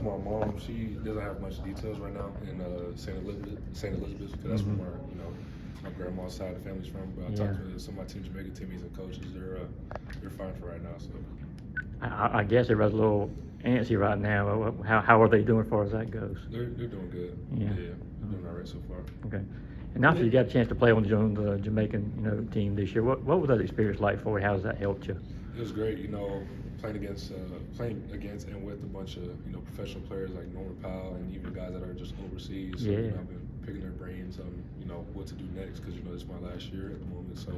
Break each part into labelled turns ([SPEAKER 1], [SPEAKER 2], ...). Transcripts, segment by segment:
[SPEAKER 1] to my mom. She doesn't have much details right now in St. Elizabeth, because that's where my grandma's side of the family's from. But I talked to some of my Team Jamaica teammates and coaches. They're fine for right now. So
[SPEAKER 2] I guess everybody's a little antsy right now. How are they doing as far as that goes?
[SPEAKER 1] they're doing good. Yeah, doing all right so far.
[SPEAKER 2] Okay. And after you got a chance to play on the Jamaican team this year, what was that experience like for you? How has that helped you?
[SPEAKER 1] It was great, playing against and with a bunch of professional players like Norman Powell and even guys that are just overseas. So, I've been picking their brains on what to do next, because this is my last year at the moment. So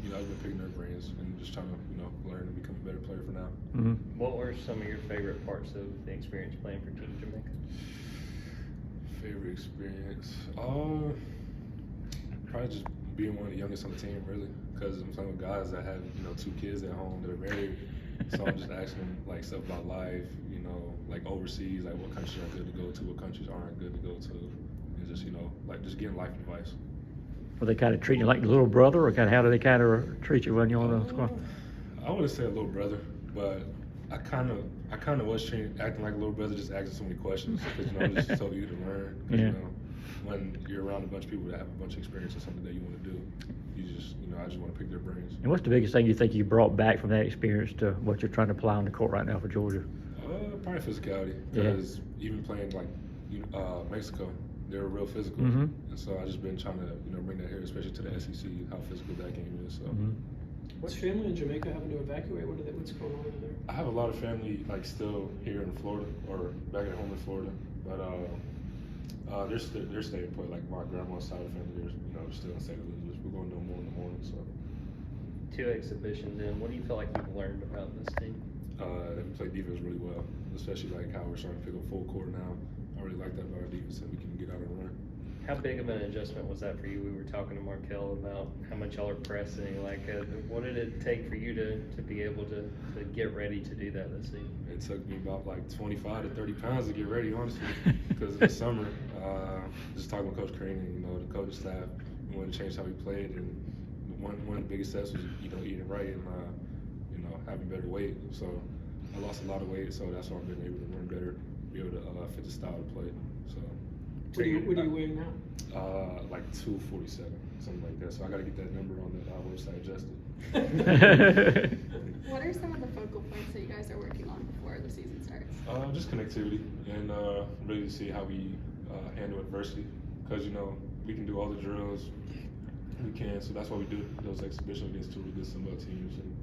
[SPEAKER 1] I've been picking their brains and just trying to learn and become a better player for now.
[SPEAKER 3] Mm-hmm. What were some of your favorite parts of the experience playing for Team Jamaica?
[SPEAKER 1] Favorite experience? Probably just being one of the youngest on the team, really, because I'm playing with guys that have 2 kids at home that are married. So I'm just asking them stuff about life, like overseas, like what countries are good to go to, what countries aren't good to go to, and just just getting life advice.
[SPEAKER 2] Were they kind of treating you like a little brother, or how do they kind of treat you when you're on the squad?
[SPEAKER 1] I wouldn't say a little brother, but I kind of was acting like a little brother, just asking so many questions, because I'm just so eager to learn.
[SPEAKER 2] Yeah.
[SPEAKER 1] When you're around a bunch of people that have a bunch of experience in something that you want to do, you just I just want to pick their brains.
[SPEAKER 2] And what's the biggest thing you think you brought back from that experience to what you're trying to apply on the court right now for Georgia?
[SPEAKER 1] Probably physicality, because even playing Mexico, they were real physical, and so I just been trying to bring that here, especially to the SEC, how physical that game is. So.
[SPEAKER 4] What's family in Jamaica having to evacuate? What's going on over there?
[SPEAKER 1] I have a lot of family still here in Florida, or back at home in Florida, but they're staying put. Like my grandma's side of the family, they're still in St. Elizabeth. We're going to know more in the morning. So
[SPEAKER 3] 2 exhibitions in. What do you feel like you've learned about this team?
[SPEAKER 1] They play defense really well, especially how we're starting to pick up full court now. I really like that about our defense, that we can get out and run.
[SPEAKER 3] How big of an adjustment was that for you? We were talking to Markel about how much y'all are pressing. What did it take for you to be able to get ready to do that this season?
[SPEAKER 1] It took me about 25 to 30 pounds to get ready, honestly, because in the summer, just talking with Coach Crane and the coaching staff, we wanted to change how we played, and one of the biggest steps was eating right and having better weight. So I lost a lot of weight, so that's why I've been able to run better, be able to fit the style of play. So.
[SPEAKER 4] What are you weighing now?
[SPEAKER 1] 247, something like that. So I got to get that number on the website adjusted.
[SPEAKER 5] What are some of the focal points that you guys are working on before the season starts?
[SPEAKER 1] Just connectivity and really to see how we handle adversity, because we can do all the drills we can. So that's why we do those exhibitions against 2 really good Sunbelt teams, and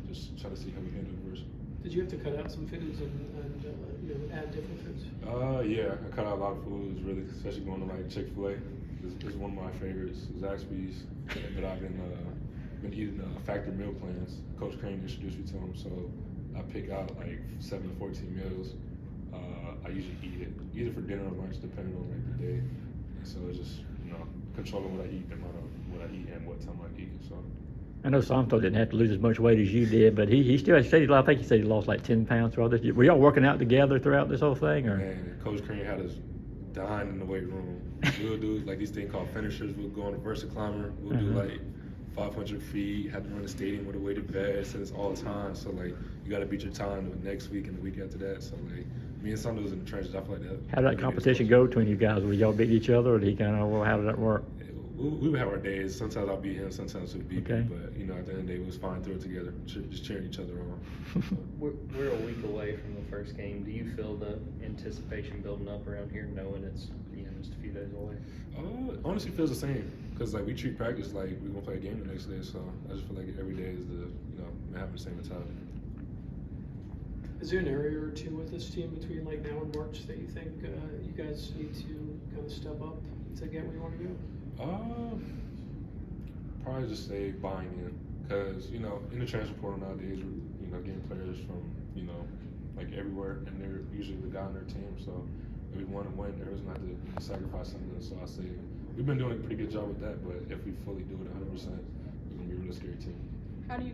[SPEAKER 1] just try to see how we handle adversity.
[SPEAKER 4] Did you have to cut out some foods and add different foods?
[SPEAKER 1] Yeah, I cut out a lot of foods, really, especially going to Chick-fil-A. It's one of my favorites, Zaxby's, but I've been eating factory meal plans. Coach Crane introduced me to them, so I pick out 7 to 14 meals. I usually eat it either for dinner or lunch, depending on the day. And so it's just controlling what I eat, the amount of what I eat, and what time I eat. So.
[SPEAKER 2] I know Santo didn't have to lose as much weight as you did, but he still said I think he said he lost 10 pounds throughout this year. Were y'all working out together throughout this whole thing, or?
[SPEAKER 1] Man, Coach Crane had us dying in the weight room. We'll do these things called finishers. We'll go on a Versa climber. We'll do 500 feet. Have to run the stadium with a weighted vest, and it's all the time. So you got to beat your time the next week and the week after that. So me and Santo was in the trenches. I feel like that.
[SPEAKER 2] How did that competition go between you guys? Were y'all beat each other, or did he how did that work?
[SPEAKER 1] We would have our days. Sometimes I'll beat him, sometimes he'll beat me. But at the end of the day, it was fine through it together, just cheering each other on.
[SPEAKER 3] We're a week away from the first game. Do you feel the anticipation building up around here, knowing it's just a few days away?
[SPEAKER 1] Honestly, feels the same, because we treat practice like we're gonna play a game the next day. So I just feel like every day is having the same mentality.
[SPEAKER 4] Is there an area or two with this team between now and March that you think you guys need to kind of step up to get where you want to go?
[SPEAKER 1] Probably just say buying in, because in the transfer portal nowadays we're getting players from everywhere, and they're usually the guy on their team. So if we want to win, there's gonna have to sacrifice something. So I say we've been doing a pretty good job with that, but if we fully do it 100%, we're gonna be a really scary team.
[SPEAKER 5] How do you